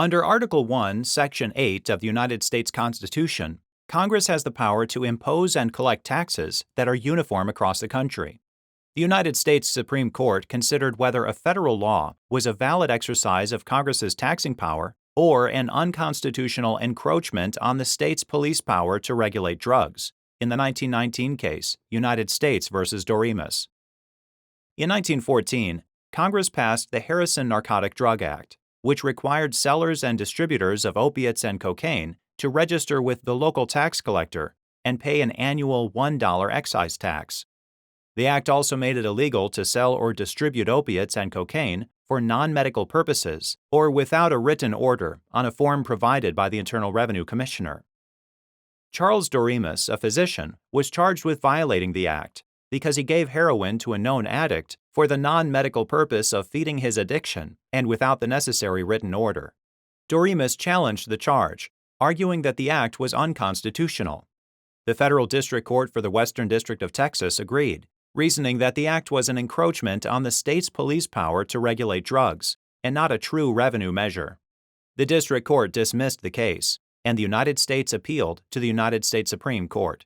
Under Article 1, Section 8 of the United States Constitution, Congress has the power to impose and collect taxes that are uniform across the country. The United States Supreme Court considered whether a federal law was a valid exercise of Congress's taxing power or an unconstitutional encroachment on the state's police power to regulate drugs, in the 1919 case, United States versus Doremus. In 1914, Congress passed the Harrison Narcotic Drug Act, which required sellers and distributors of opiates and cocaine to register with the local tax collector and pay an annual $1 excise tax. The act also made it illegal to sell or distribute opiates and cocaine for non-medical purposes or without a written order on a form provided by the Internal Revenue Commissioner. Charles Doremus, a physician, was charged with violating the act because he gave heroin to a known addict for the non-medical purpose of feeding his addiction and without the necessary written order. Doremus challenged the charge, arguing that the act was unconstitutional. The Federal District Court for the Western District of Texas agreed, reasoning that the act was an encroachment on the state's police power to regulate drugs and not a true revenue measure. The District Court dismissed the case, and the United States appealed to the United States Supreme Court.